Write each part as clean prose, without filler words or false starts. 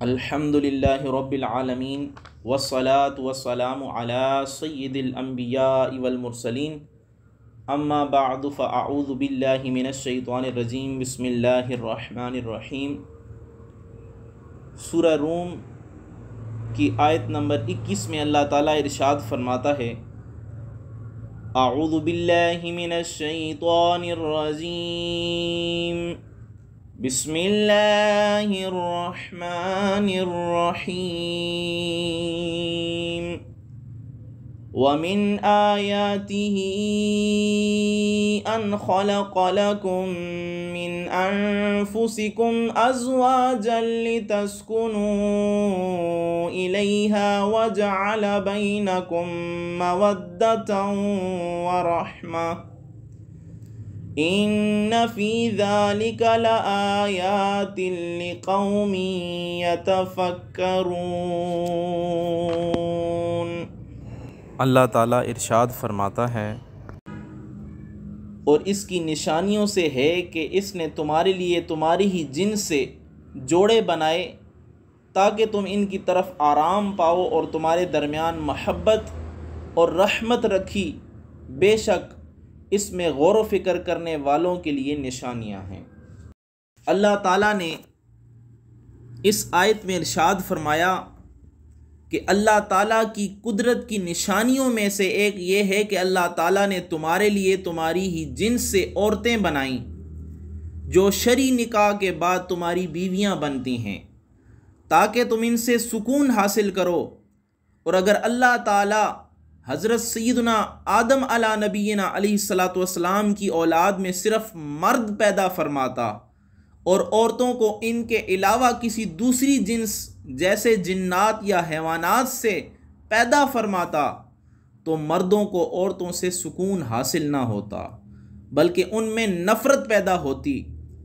الحمدللہ رب العالمین والصلاة والسلام علی سید الانبیاء والمرسلین اما بعد فاعوذ باللہ من الشیطان الرجیم بسم اللہ الرحمن الرحیم۔ سورہ روم کی آیت نمبر 21 میں اللہ تعالیٰ ارشاد فرماتا ہے اعوذ باللہ من الشیطان الرجیم بسم اللہ الرحمن الرحیم ومن آیاته ان خلق لكم من انفسكم ازواجا لتسكنوا الیہا وجعل بینکم مودة ورحمة ان فی ذلک لآیات لقوم یتفکرون۔ اللہ تعالیٰ ارشاد فرماتا ہے اور اس کی نشانیوں سے ہے کہ اس نے تمہارے لیے تمہاری ہی جنس سے جوڑے بنائے تاکہ تم ان کی طرف آرام پاؤ اور تمہارے درمیان محبت اور رحمت رکھی، بے شک اس میں غور و فکر کرنے والوں کے لیے نشانیاں ہیں۔ اللہ تعالیٰ نے اس آیت میں ارشاد فرمایا کہ اللہ تعالیٰ کی قدرت کی نشانیوں میں سے ایک یہ ہے کہ اللہ تعالیٰ نے تمہارے لیے تمہاری ہی جنس سے عورتیں بنائیں جو شرعی نکاح کے بعد تمہاری بیویاں بنتی ہیں تاکہ تم ان سے سکون حاصل کرو۔ اور اگر اللہ تعالیٰ حضرت سیدنا آدم علیہ نبینا علیہ الصلاۃ والسلام کی اولاد میں صرف مرد پیدا فرماتا اور عورتوں کو ان کے علاوہ کسی دوسری جنس جیسے جنات یا حیوانات سے پیدا فرماتا تو مردوں کو عورتوں سے سکون حاصل نہ ہوتا بلکہ ان میں نفرت پیدا ہوتی،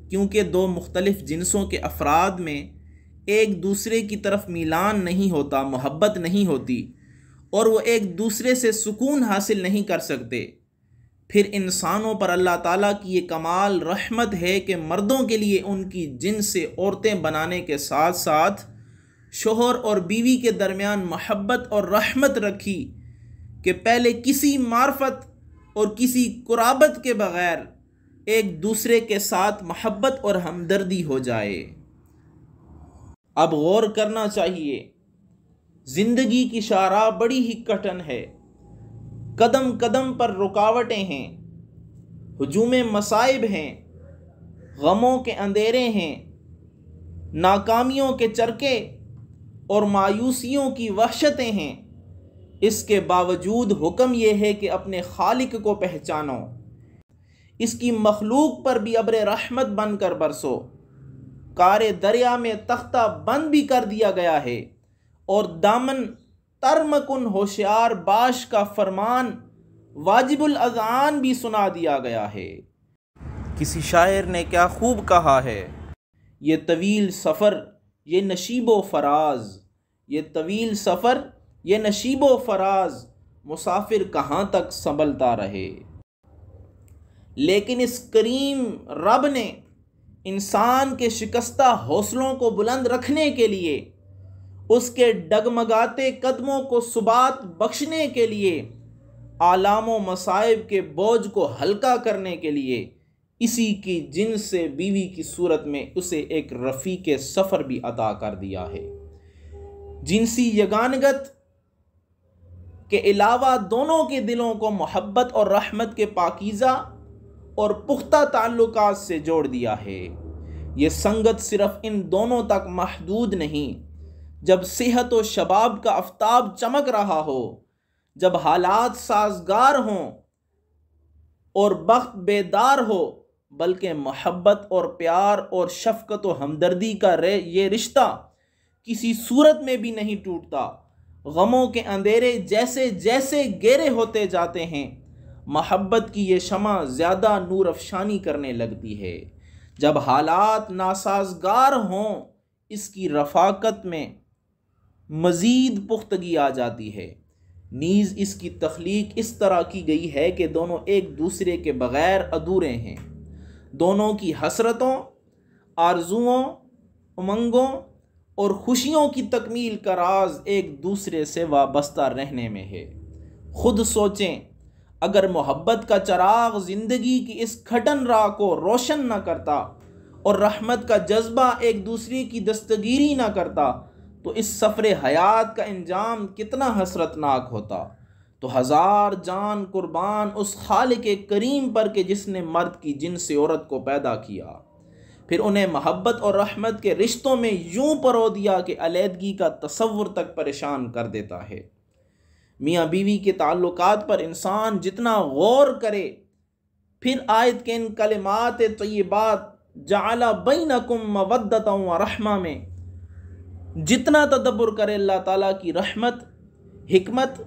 کیونکہ دو مختلف جنسوں کے افراد میں ایک دوسرے کی طرف میلان نہیں ہوتا، محبت نہیں ہوتی اور وہ ایک دوسرے سے سکون حاصل نہیں کر سکتے۔ پھر انسانوں پر اللہ تعالیٰ کی یہ کمال رحمت ہے کہ مردوں کے لیے ان کی جنس سے عورتیں بنانے کے ساتھ ساتھ شوہر اور بیوی کے درمیان محبت اور رحمت رکھی کہ پہلے کسی معرفت اور کسی قرابت کے بغیر ایک دوسرے کے ساتھ محبت اور ہمدردی ہو جائے۔ اب غور کرنا چاہیے، زندگی کی شاہراہ بڑی ہی کٹھن ہے، قدم قدم پر رکاوٹیں ہیں، ہجوم مصائب ہیں، غموں کے اندھیرے ہیں، ناکامیوں کے چرکے اور مایوسیوں کی وحشتیں ہیں۔ اس کے باوجود حکم یہ ہے کہ اپنے خالق کو پہچانو، اس کی مخلوق پر بھی ابر رحمت بن کر برسو۔ کارے دریا میں تختہ بند بھی کر دیا گیا ہے اور دامن ترمکن ہوشیار باش کا فرمان واجب الاذعان بھی سنا دیا گیا ہے۔ کسی شاعر نے کیا خوب کہا ہے، یہ طویل سفر یہ نشیب و فراز، یہ طویل سفر یہ نشیب و فراز، مسافر کہاں تک سنبھلتا رہے۔ لیکن اس کریم رب نے انسان کے شکستہ حوصلوں کو بلند رکھنے کے لیے، اس کے ڈگمگاتے قدموں کو ثبات بخشنے کے لیے، آلام و مصائب کے بوجھ کو ہلکا کرنے کے لیے اسی کی جنس سے بیوی کی صورت میں اسے ایک رفیق سفر بھی عطا کر دیا ہے۔ جنسی یگانگت کے علاوہ دونوں کے دلوں کو محبت اور رحمت کے پاکیزہ اور پختہ تعلقات سے جوڑ دیا ہے۔ یہ سنگت صرف ان دونوں تک محدود نہیں، جب صحت و شباب کا آفتاب چمک رہا ہو، جب حالات سازگار ہوں اور بخت بیدار ہو، بلکہ محبت اور پیار اور شفقت و ہمدردی کا یہ رشتہ کسی صورت میں بھی نہیں ٹوٹتا۔ غموں کے اندھیرے جیسے جیسے گہرے ہوتے جاتے ہیں، محبت کی یہ شمع زیادہ نور افشانی کرنے لگتی ہے۔ جب حالات ناسازگار ہوں، اس کی رفاقت میں مزید پختگی آ جاتی ہے۔ نیز اس کی تخلیق اس طرح کی گئی ہے کہ دونوں ایک دوسرے کے بغیر ادھورے ہیں۔ دونوں کی حسرتوں، آرزوؤں، امنگوں اور خوشیوں کی تکمیل کا راز ایک دوسرے سے وابستہ رہنے میں ہے۔ خود سوچیں، اگر محبت کا چراغ زندگی کی اس کھٹن راہ کو روشن نہ کرتا اور رحمت کا جذبہ ایک دوسرے کی دستگیری نہ کرتا تو اس سفر حیات کا انجام کتنا حسرتناک ہوتا۔ تو ہزار جان قربان اس خالق کریم پر کہ جس نے مرد کی جنس عورت کو پیدا کیا، پھر انہیں محبت اور رحمت کے رشتوں میں یوں پرو دیا کہ علیحدگی کا تصور تک پریشان کر دیتا ہے۔ میاں بیوی کے تعلقات پر انسان جتنا غور کرے، پھر آیت کے ان کلمات طیبات جعل بینکم مودۃ و رحمہ میں جتنا تدبر کرے، اللہ تعالیٰ کی رحمت، حکمت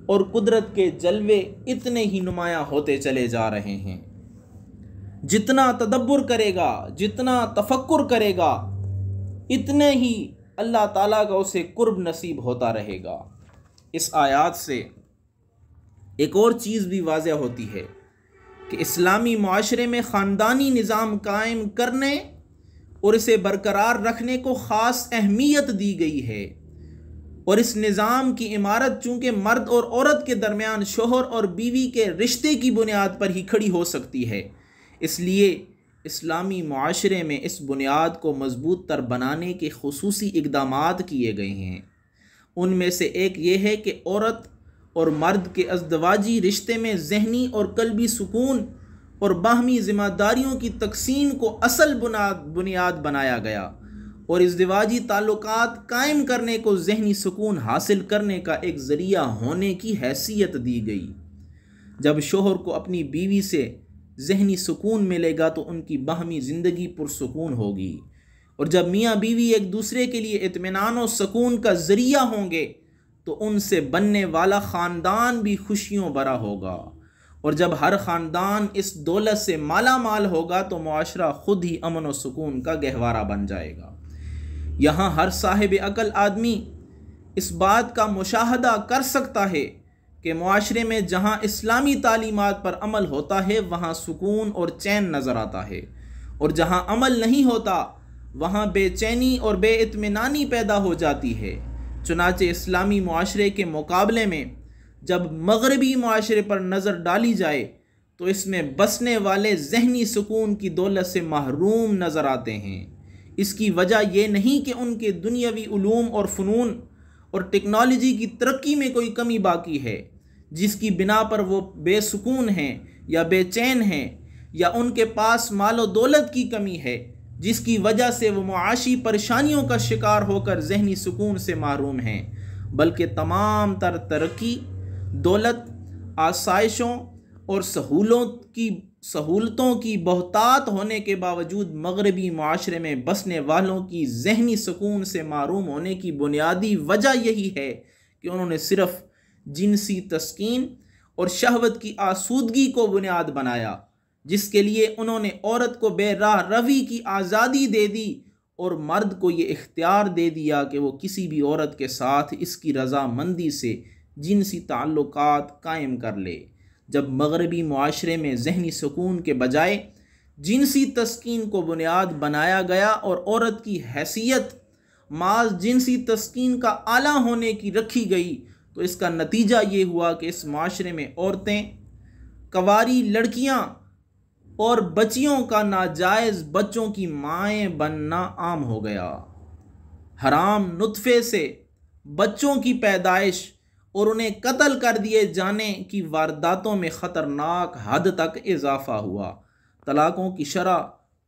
اور قدرت کے جلوے اتنے ہی نمایاں ہوتے چلے جا رہے ہیں۔ جتنا تدبر کرے گا، جتنا تفکر کرے گا، اتنے ہی اللہ تعالیٰ کا اسے قرب نصیب ہوتا رہے گا۔ اس آیات سے ایک اور چیز بھی واضح ہوتی ہے کہ اسلامی معاشرے میں خاندانی نظام قائم کرنے اور اسے برقرار رکھنے کو خاص اہمیت دی گئی ہے، اور اس نظام کی عمارت چونکہ مرد اور عورت کے درمیان شوہر اور بیوی کے رشتے کی بنیاد پر ہی کھڑی ہو سکتی ہے، اس لیے اسلامی معاشرے میں اس بنیاد کو مضبوط تر بنانے کے خصوصی اقدامات کیے گئے ہیں۔ ان میں سے ایک یہ ہے کہ عورت اور مرد کے ازدواجی رشتے میں ذہنی اور قلبی سکون اور باہمی ذمہ داریوں کی تقسیم کو اصل بنیاد بنایا گیا، اور ازدواجی تعلقات قائم کرنے کو ذہنی سکون حاصل کرنے کا ایک ذریعہ ہونے کی حیثیت دی گئی۔ جب شوہر کو اپنی بیوی سے ذہنی سکون ملے گا تو ان کی باہمی زندگی پرسکون ہوگی، اور جب میاں بیوی ایک دوسرے کے لیے اطمینان و سکون کا ذریعہ ہوں گے تو ان سے بننے والا خاندان بھی خوشیوں بھرا ہوگا، اور جب ہر خاندان اس دولت سے مالا مال ہوگا تو معاشرہ خود ہی امن و سکون کا گہوارہ بن جائے گا۔ یہاں ہر صاحب عقل آدمی اس بات کا مشاہدہ کر سکتا ہے کہ معاشرے میں جہاں اسلامی تعلیمات پر عمل ہوتا ہے وہاں سکون اور چین نظر آتا ہے، اور جہاں عمل نہیں ہوتا وہاں بے چینی اور بے اطمینانی پیدا ہو جاتی ہے۔ چنانچہ اسلامی معاشرے کے مقابلے میں جب مغربی معاشرے پر نظر ڈالی جائے تو اس میں بسنے والے ذہنی سکون کی دولت سے محروم نظر آتے ہیں۔ اس کی وجہ یہ نہیں کہ ان کے دنیاوی علوم اور فنون اور ٹیکنالوجی کی ترقی میں کوئی کمی باقی ہے جس کی بنا پر وہ بے سکون ہیں یا بے چین ہیں، یا ان کے پاس مال و دولت کی کمی ہے جس کی وجہ سے وہ معاشی پریشانیوں کا شکار ہو کر ذہنی سکون سے محروم ہیں، بلکہ تمام تر ترقی، دولت، آسائشوں اور سہولتوں کی بہتات ہونے کے باوجود مغربی معاشرے میں بسنے والوں کی ذہنی سکون سے محروم ہونے کی بنیادی وجہ یہی ہے کہ انہوں نے صرف جنسی تسکین اور شہوت کی آسودگی کو بنیاد بنایا، جس کے لیے انہوں نے عورت کو بے راہ روی کی آزادی دے دی اور مرد کو یہ اختیار دے دیا کہ وہ کسی بھی عورت کے ساتھ اس کی رضامندی سے جنسی تعلقات قائم کر لے۔ جب مغربی معاشرے میں ذہنی سکون کے بجائے جنسی تسکین کو بنیاد بنایا گیا اور عورت کی حیثیت محض جنسی تسکین کا آلہ ہونے کی رکھی گئی تو اس کا نتیجہ یہ ہوا کہ اس معاشرے میں عورتیں، کنواری لڑکیاں اور بچیوں کا ناجائز بچوں کی مائیں بننا عام ہو گیا۔ حرام نطفے سے بچوں کی پیدائش اور انہیں قتل کر دیے جانے کی وارداتوں میں خطرناک حد تک اضافہ ہوا، طلاقوں کی شرح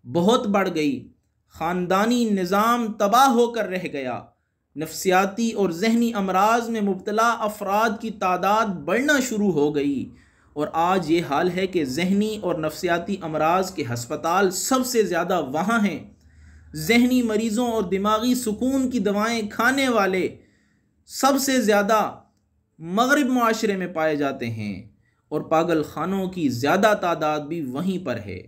بہت بڑھ گئی، خاندانی نظام تباہ ہو کر رہ گیا، نفسیاتی اور ذہنی امراض میں مبتلا افراد کی تعداد بڑھنا شروع ہو گئی، اور آج یہ حال ہے کہ ذہنی اور نفسیاتی امراض کے ہسپتال سب سے زیادہ وہاں ہیں۔ ذہنی مریضوں اور دماغی سکون کی دوائیں کھانے والے سب سے زیادہ مغرب معاشرے میں پائے جاتے ہیں، اور پاگل خانوں کی زیادہ تعداد بھی وہیں پر ہے۔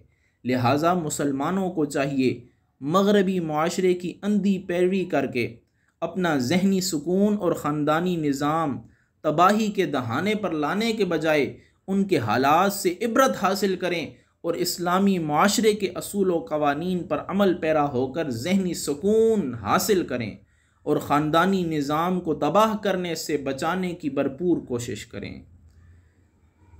لہٰذا مسلمانوں کو چاہیے مغربی معاشرے کی اندھی پیروی کر کے اپنا ذہنی سکون اور خاندانی نظام تباہی کے دہانے پر لانے کے بجائے ان کے حالات سے عبرت حاصل کریں اور اسلامی معاشرے کے اصول و قوانین پر عمل پیرا ہو کر ذہنی سکون حاصل کریں۔ اور خاندانی نظام کو تباہ کرنے سے بچانے کی بھرپور کوشش کریں۔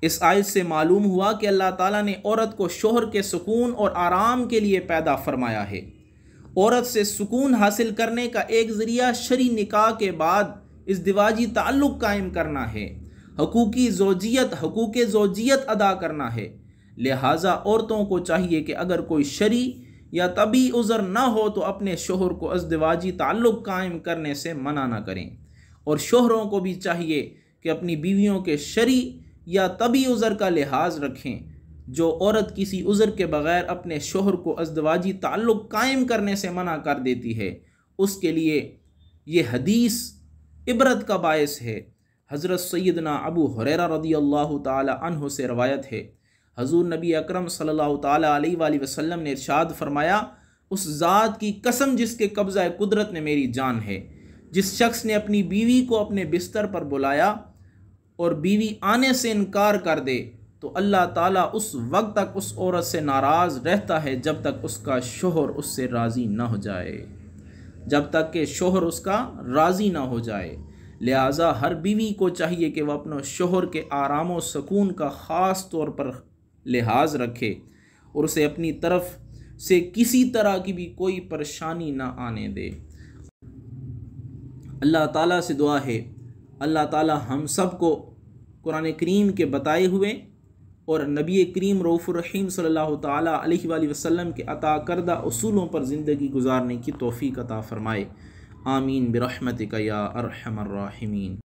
اس آیت سے معلوم ہوا کہ اللہ تعالیٰ نے عورت کو شوہر کے سکون اور آرام کے لیے پیدا فرمایا ہے۔ عورت سے سکون حاصل کرنے کا ایک ذریعہ شرعی نکاح کے بعد ازدواجی تعلق قائم کرنا ہے، حقوق زوجیت ادا کرنا ہے۔ لہٰذا عورتوں کو چاہیے کہ اگر کوئی شرعی یا طبی عذر نہ ہو تو اپنے شوہر کو ازدواجی تعلق قائم کرنے سے منع نہ کریں، اور شوہروں کو بھی چاہیے کہ اپنی بیویوں کے شرعی یا طبی عذر کا لحاظ رکھیں۔ جو عورت کسی عذر کے بغیر اپنے شوہر کو ازدواجی تعلق قائم کرنے سے منع کر دیتی ہے، اس کے لیے یہ حدیث عبرت کا باعث ہے۔ حضرت سیدنا ابو ہریرہ رضی اللہ تعالی عنہ سے روایت ہے، حضور نبی اکرم صلی اللہ تعالی علیہ وآلہ وسلم نے ارشاد فرمایا، اس ذات کی قسم جس کے قبضہ قدرت میں میری جان ہے، جس شخص نے اپنی بیوی کو اپنے بستر پر بلایا اور بیوی آنے سے انکار کر دے تو اللہ تعالیٰ اس وقت تک اس عورت سے ناراض رہتا ہے جب تک اس کا شوہر اس سے راضی نہ ہو جائے، جب تک کہ شوہر اس کا راضی نہ ہو جائے۔ لہٰذا ہر بیوی کو چاہیے کہ وہ اپنے شوہر کے آرام و سکون کا خاص طور پر لحاظ رکھے اور اسے اپنی طرف سے کسی طرح کی بھی کوئی پریشانی نہ آنے دے۔ اللہ تعالیٰ سے دعا ہے اللہ تعالیٰ ہم سب کو قرآن کریم کے بتائے ہوئے اور نبی کریم رؤوف الرحیم صلی اللہ تعالیٰ علیہ وآلہ وسلم کے عطا کردہ اصولوں پر زندگی گزارنے کی توفیق عطا فرمائے۔ آمین برحمتک یا ارحم الراحمین۔